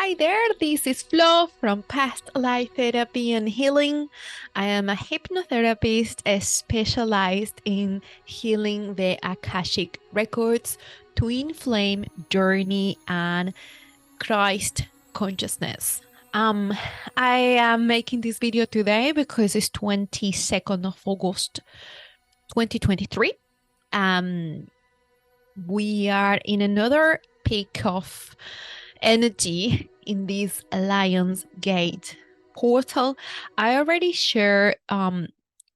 Hi there, this is Flo from Past Life Therapy and Healing. I am a hypnotherapist specialized in healing the Akashic records, twin flame journey, and Christ consciousness. I am making this video today because it's 22nd of August 2023. We are in another peak of energy in this Lions Gate portal. I already shared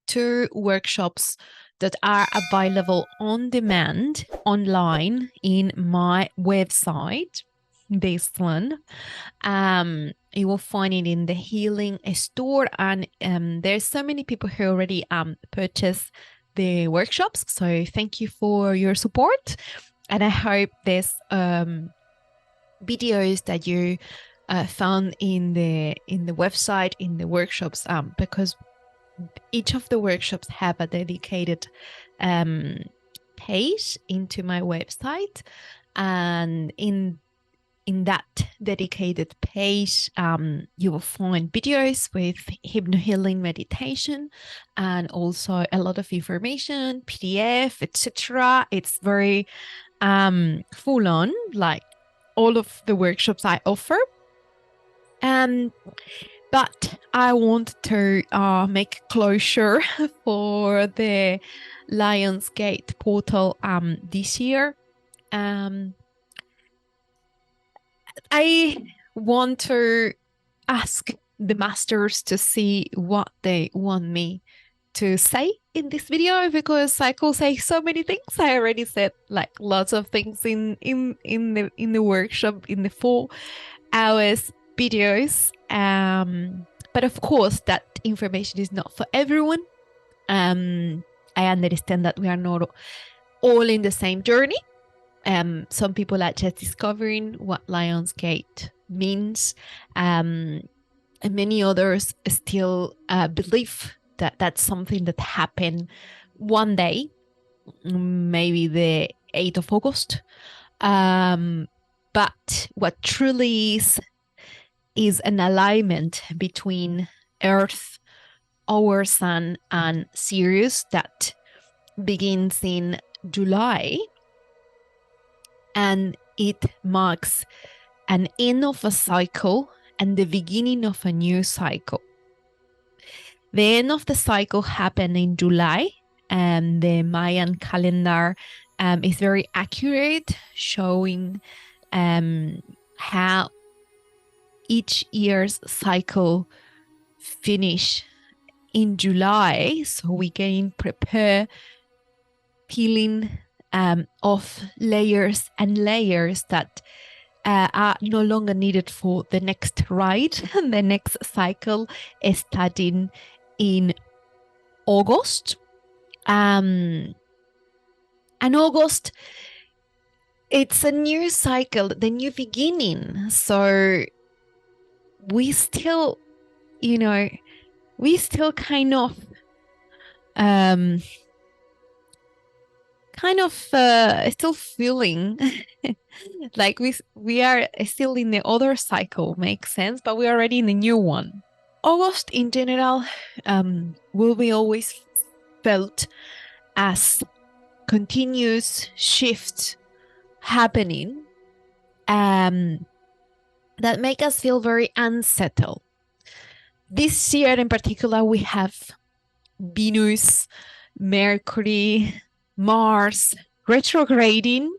2 workshops that are available on demand online in my website. This one, you will find it in the healing store, and there's so many people who already purchased the workshops. So thank you for your support, and I hope this videos that you found in the website, in the workshops, because each of the workshops have a dedicated page into my website, and in that dedicated page you will find videos with hypnohealing meditation and also a lot of information, PDF, etc. It's very full on, like all of the workshops I offer. But I want to make closure for the Lionsgate portal this year. I want to ask the masters to see what they want me to say in this video, because I could say so many things. I already said like lots of things in the workshop, in the 4 hours videos, but of course that information is not for everyone. I understand that we are not all in the same journey. Some people are just discovering what Lionsgate means, and many others still believe that that's something that happened one day, maybe the 8th of August. But what truly is an alignment between Earth, our Sun, and Sirius that begins in July, and it marks an end of a cycle and the beginning of a new cycle. The end of the cycle happened in July, and the Mayan calendar is very accurate, showing how each year's cycle finish in July, so we can prepare peeling off layers and layers that are no longer needed for the next ride and the next cycle is starting in August. And August, it's a new cycle, the new beginning. So we still, kind of still feeling like we are still in the other cycle, makes sense, but we're already in the new one. August in general will be always felt as continuous shifts happening that make us feel very unsettled. This year in particular, we have Venus, Mercury, Mars retrograding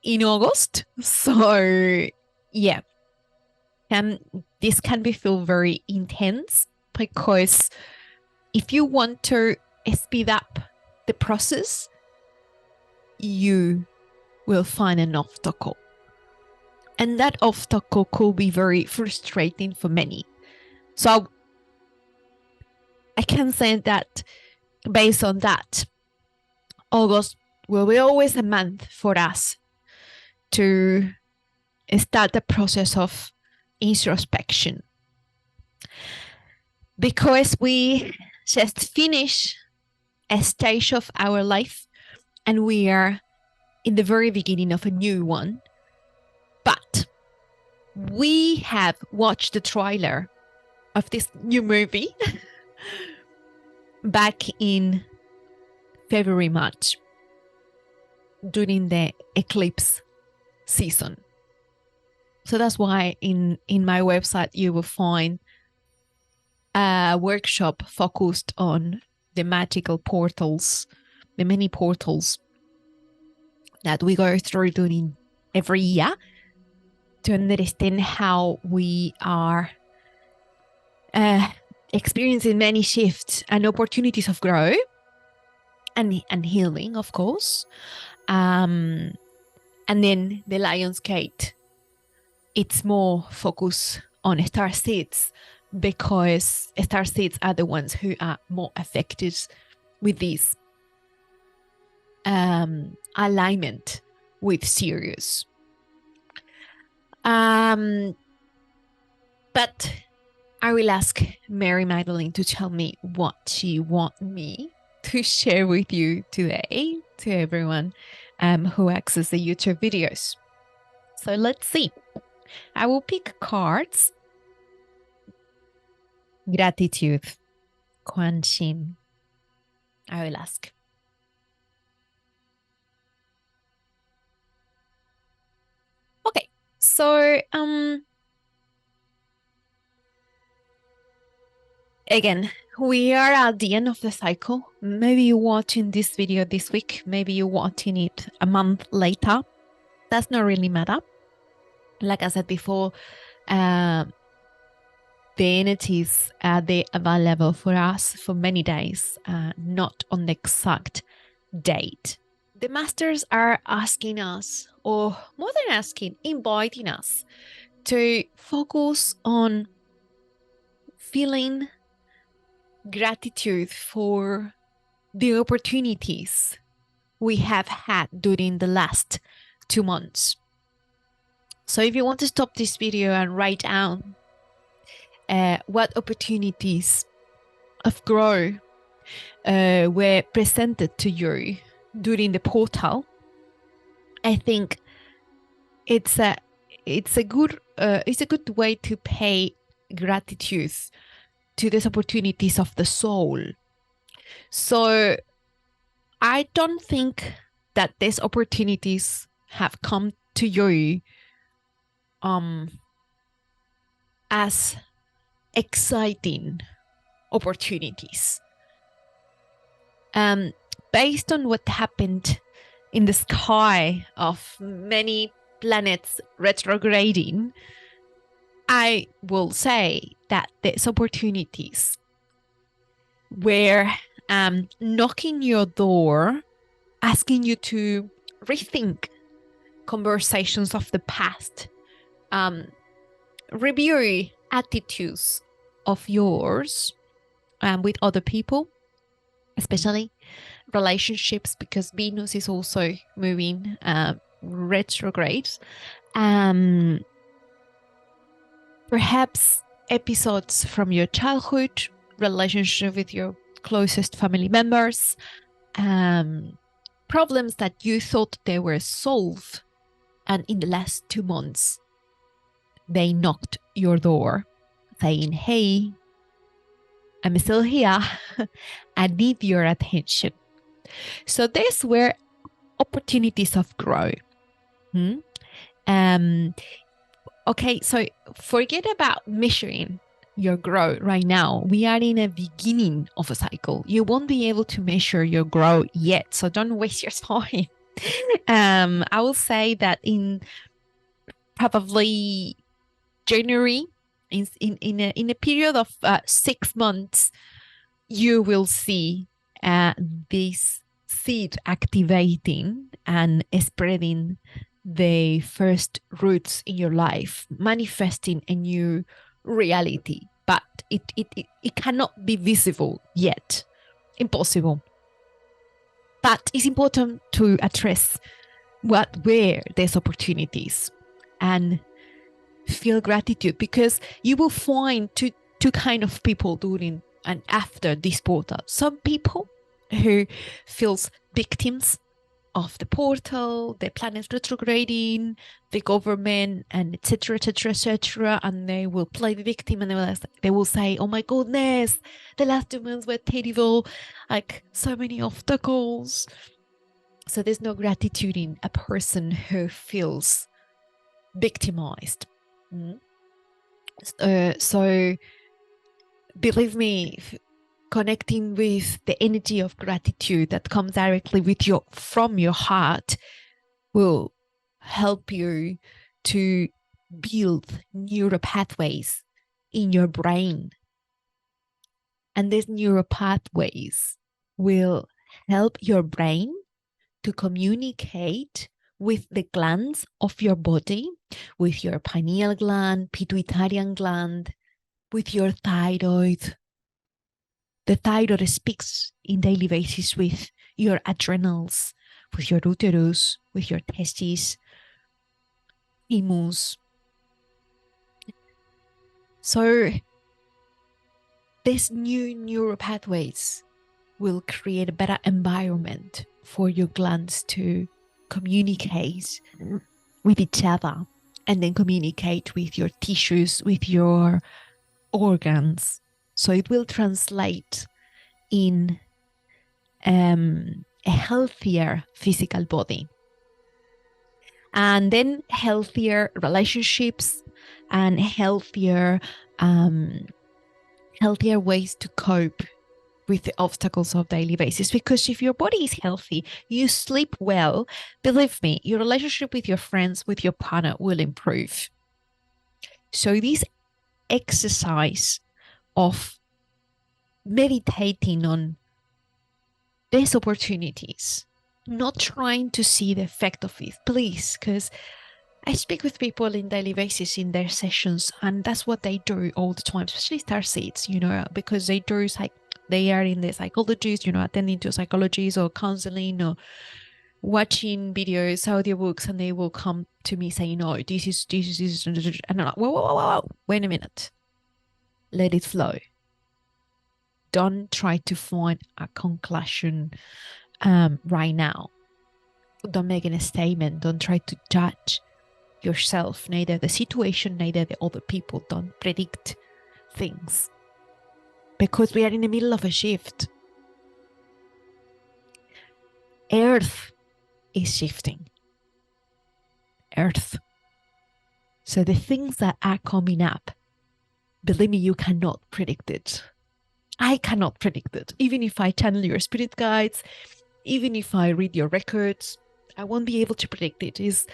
in August. So yeah, this can be feel very intense, because if you want to speed up the process, you will find an obstacle, and that obstacle could be very frustrating for many. So I can say that based on that, August will be always a month for us to start the process of introspection, because we just finish a stage of our life and we are in the very beginning of a new one. But we have watched the trailer of this new movie back in February, March, during the eclipse season. So that's why in my website you will find a workshop focused on the magical portals, the many portals that we go through during every year to understand how we are experiencing many shifts and opportunities of growth and healing, of course. And then the Lion's Gate, it's more focused on star seeds because star seeds are the ones who are more affected with this alignment with Sirius. But I will ask Mary Magdalene to tell me what she wants me to share with you today, to everyone who access the YouTube videos. So let's see. I will pick cards. Gratitude. Quan Shin. I will ask. Okay, so again, we are at the end of the cycle. Maybe you're watching this video this week. Maybe you're watching it a month later. Does not really matter. Like I said before, the energies they available for us for many days, not on the exact date. The masters are asking us, or more than asking, inviting us to focus on feeling gratitude for the opportunities we have had during the last 2 months. So if you want to stop this video and write down what opportunities of growth were presented to you during the portal, I think it's a good way to pay gratitude to these opportunities of the soul. So I don't think that these opportunities have come to you as exciting opportunities. Based on what happened in the sky of many planets retrograding, I will say that these opportunities were knocking your door, asking you to rethink conversations of the past, review attitudes of yours with other people, especially relationships, because Venus is also moving retrograde. Perhaps episodes from your childhood, relationship with your closest family members, problems that you thought they were solved, and in the last 2 months, they knocked your door saying, hey, I'm still here. I need your attention. So these were opportunities of growth. Okay, so forget about measuring your growth right now. We are in a beginning of a cycle. You won't be able to measure your growth yet, so don't waste your time. I will say that in probably January, in a period of 6 months, you will see this seed activating and spreading the first roots in your life, manifesting a new reality, but it cannot be visible yet. Impossible. But it's important to address what were these opportunities and feel gratitude, because you will find two kind of people during and after this portal. Some people who feels victims of the portal, the planets retrograding, the government, and etc., etc., etc., and they will play the victim, and they will say, "Oh my goodness, the last 2 months were terrible, like so many obstacles." So there's no gratitude in a person who feels victimized. So believe me, connecting with the energy of gratitude that comes directly from your heart will help you to build neural pathways in your brain. And these neural pathways will help your brain to communicate with the glands of your body, with your pineal gland, pituitary gland, with your thyroid. The thyroid speaks in daily basis with your adrenals, with your uterus, with your testes, thymus. So these new neural pathways will create a better environment for your glands to communicate with each other, and then communicate with your tissues, with your organs. So it will translate in a healthier physical body, and then healthier relationships and healthier ways to cope with the obstacles of daily basis. Because if your body is healthy, you sleep well, believe me, your relationship with your friends, with your partner will improve. So this exercise of meditating on these opportunities, not trying to see the effect of it, please, because I speak with people in daily basis in their sessions, and that's what they do all the time, especially starseeds, because they are in the psychologies, attending to psychologies or counseling or watching videos, audiobooks, and they will come to me saying, "No, this is," and I'm like, whoa, wait a minute. Let it flow. Don't try to find a conclusion right now. Don't make a statement. Don't try to judge yourself, neither the situation, neither the other people. Don't predict things, because we are in the middle of a shift. Earth is shifting. Earth. So the things that are coming up, believe me, you cannot predict it. I cannot predict it. Even if I channel your spirit guides, even if I read your records, I won't be able to predict it. It's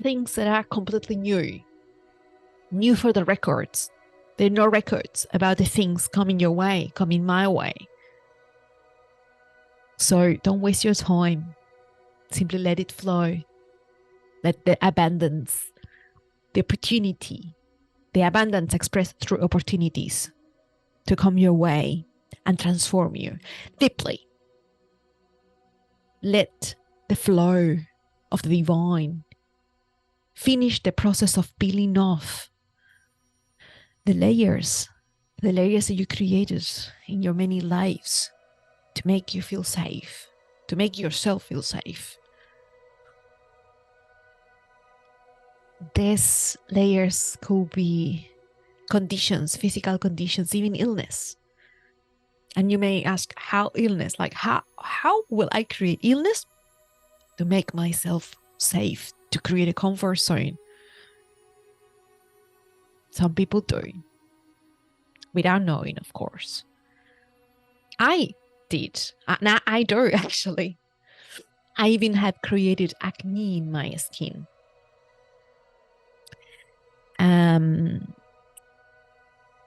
things that are completely new for the records. There are no records about the things coming your way, coming my way. So don't waste your time. Simply let it flow. Let the abundance, the opportunity, the abundance expressed through opportunities to come your way and transform you deeply. Let the flow of the divine finish the process of peeling off the layers that you created in your many lives to make you feel safe, to make yourself feel safe. These layers could be conditions, physical conditions, even illness. And you may ask, how illness? Like how will I create illness? To make myself safe, to create a comfort zone. Some people do, without knowing, of course. I did. Now I do, actually. I even had created acne in my skin.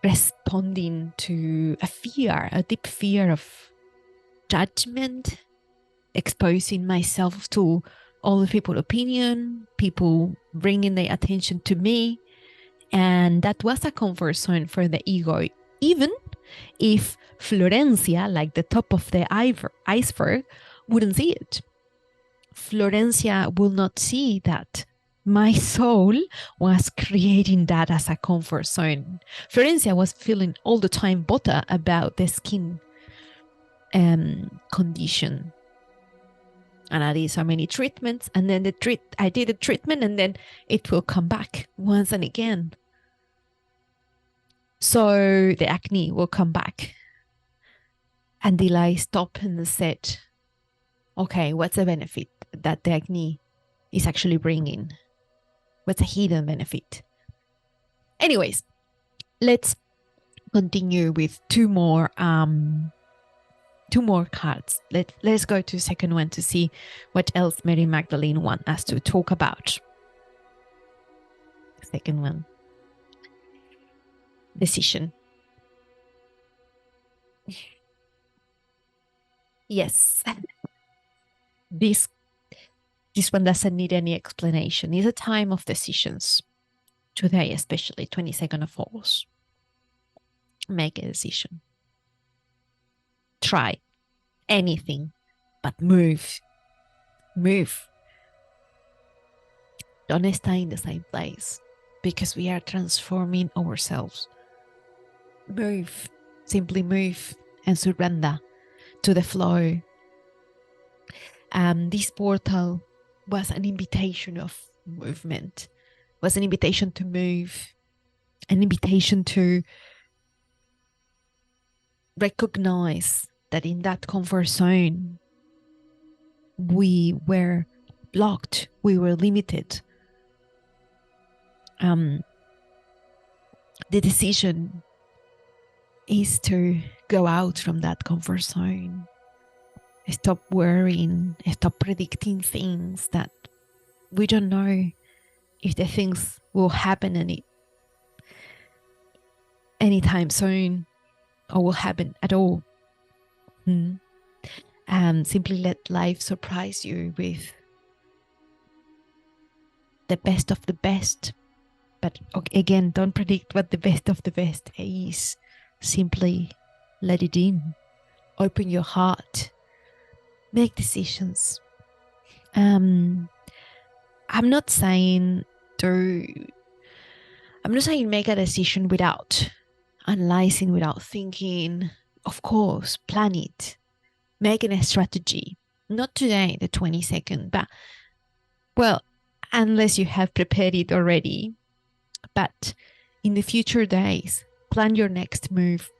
Responding to a deep fear of judgment, exposing myself to all the people's opinion, people bringing their attention to me. And that was a comfort zone for the ego, even if Florencia, like the top of the iceberg, wouldn't see it. Florencia will not see that my soul was creating that as a comfort zone. Florencia was feeling all the time better about the skin condition. And I did so many treatments, and then I did the treatment, and then it will come back once and again. So the acne will come back until I stop and said, okay, what's the benefit that the acne is actually bringing? What's a hidden benefit? Anyways, let's continue with two more cards. Let's go to the second one to see what else Mary Magdalene wants us to talk about. Second one. Decision. Yes. This one doesn't need any explanation. It's a time of decisions. Today, especially 22nd of August. Make a decision. Try anything, but move. Move. Don't stay in the same place, because we are transforming ourselves. Move. Simply move and surrender to the flow. This portal was an invitation of movement, was an invitation to move, an invitation to recognize that in that comfort zone, we were blocked, we were limited. The decision is to go out from that comfort zone. Stop worrying, stop predicting things that we don't know if the things will happen anytime soon or will happen at all. Simply let life surprise you with the best of the best. But again, don't predict what the best of the best is. Simply let it in. Open your heart. Make decisions. I'm not saying make a decision without analyzing, without thinking. Of course, plan it. Making a strategy. Not today, the 22nd, but, well, unless you have prepared it already. But in the future days, plan your next move.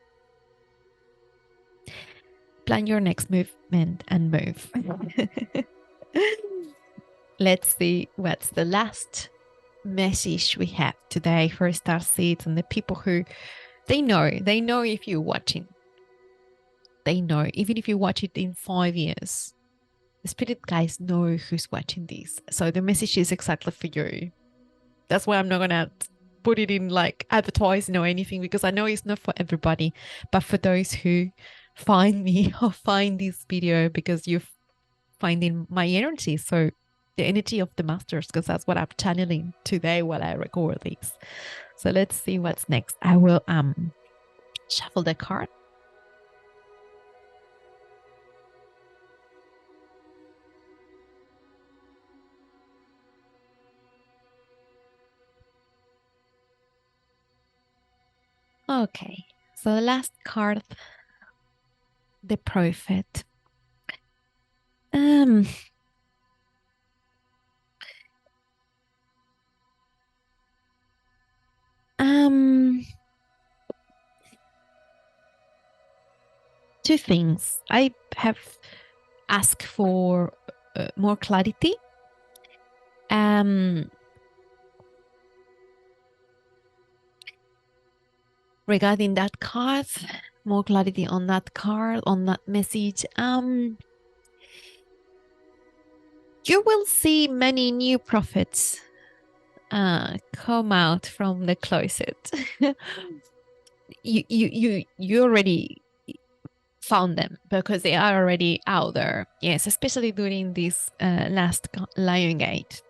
Plan your next movement and move. Let's see what's the last message we have today for starseeds and the people who they know if you're watching. They know, even if you watch it in 5 years, the spirit guides know who's watching this. So the message is exactly for you. That's why I'm not going to put it in like advertising or anything, because I know it's not for everybody, but for those who find me or find this video because you're finding my energy. So the energy of the masters, because that's what I'm channeling today while I record this. So let's see what's next. I will shuffle the card. Okay, so the last card, the Prophet. Two things. I have asked for more clarity. Regarding that card, more clarity on that card, on that message. You will see many new prophets come out from the closet. you already found them because they are already out there. Yes, especially during this last Lion Gate.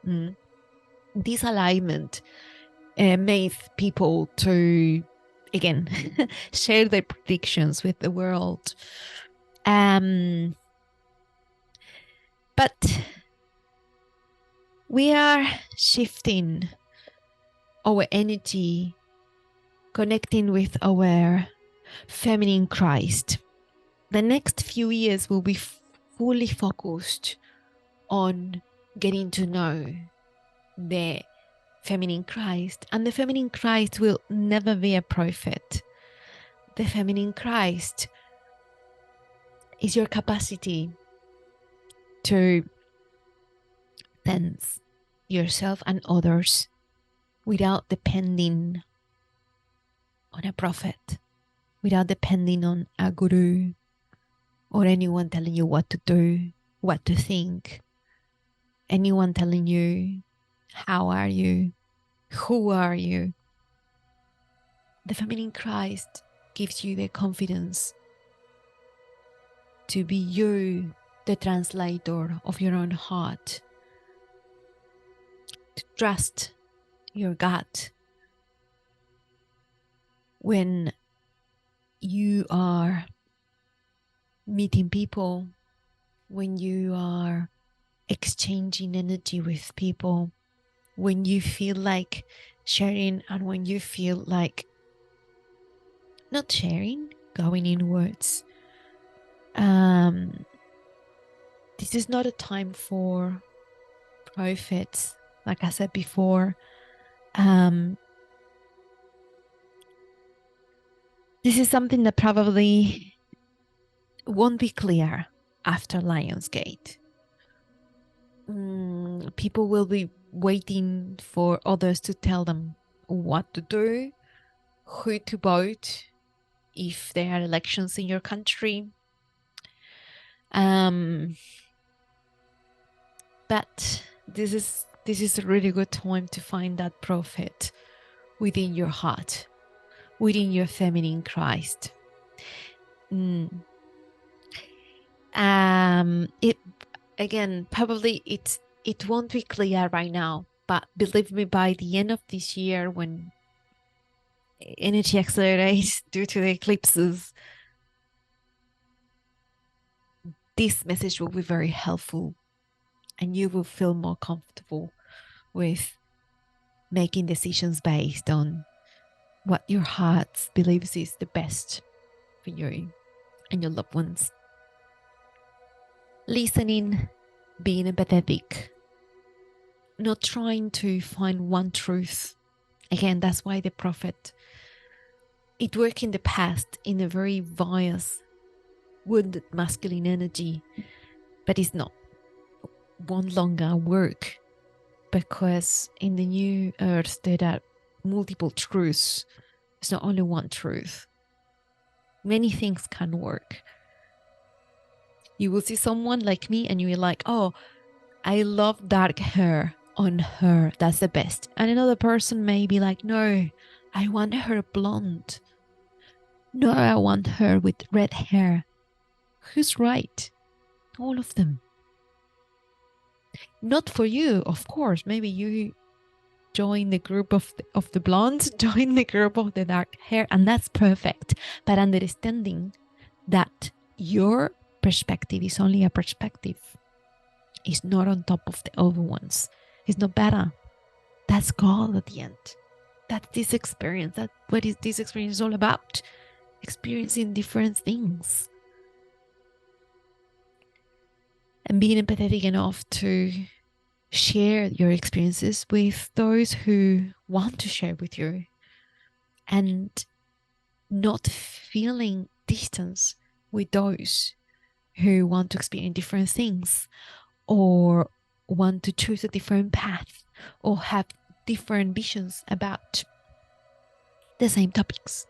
This alignment made people to, again, share their predictions with the world. But we are shifting our energy, connecting with our feminine Christ. The next few years will be fully focused on getting to know the feminine Christ. And the feminine Christ will never be a prophet. The feminine Christ is your capacity to sense yourself and others without depending on a prophet, without depending on a guru or anyone telling you what to do, what to think, anyone telling you, how are you, who are you. The feminine Christ gives you the confidence to be you, the translator of your own heart, to trust your gut when you are meeting people, when you are exchanging energy with people, when you feel like sharing and when you feel like not sharing, going inwards. This is not a time for prophets, like I said before. This is something that probably won't be clear after Lionsgate. People will be waiting for others to tell them what to do, who to vote, if there are elections in your country. But this is a really good time to find that prophet within your heart, within your feminine Christ. It again, probably it won't be clear right now, but believe me, by the end of this year, when energy accelerates due to the eclipses, this message will be very helpful and you will feel more comfortable with making decisions based on what your heart believes is the best for you and your loved ones. Listening, being empathetic, not trying to find one truth. Again, that's why the prophet, it worked in the past in a very biased, wounded masculine energy, but it's not, won't longer work, because in the new earth there are multiple truths. It's not only one truth. Many things can work. You will see someone like me and you're like, oh, I love dark hair on her. That's the best. And another person may be like, no, I want her blonde. No, I want her with red hair. Who's right? All of them. Not for you, of course. Maybe you join the group of the blondes, join the group of the dark hair, and that's perfect. But understanding that your perspective is only a perspective. It's not on top of the other ones. It's not better. That's God at the end. That's this experience. That's what is this experience is all about. Experiencing different things. And being empathetic enough to share your experiences with those who want to share with you. And not feeling distance with those who want to experience different things or want to choose a different path or have different visions about the same topics.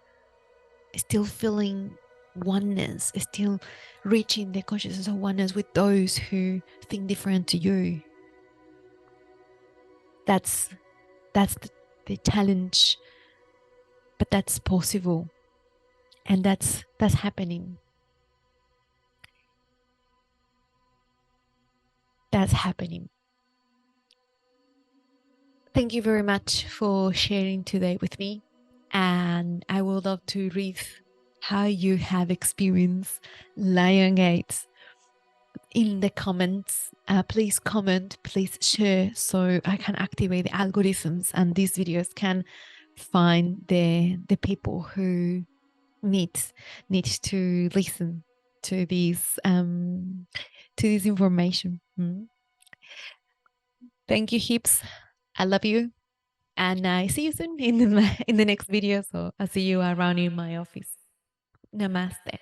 Still feeling oneness, still reaching the consciousness of oneness with those who think different to you. That's the challenge, but that's possible, and that's happening. That's happening. Thank you very much for sharing today with me, and I would love to read how you have experienced Lionsgate in the comments. Please comment, please share, so I can activate the algorithms and these videos can find the people who needs to listen to these information. Thank you, Hips. I love you. And I see you soon in the next video. So I'll see you around in my office. Namaste.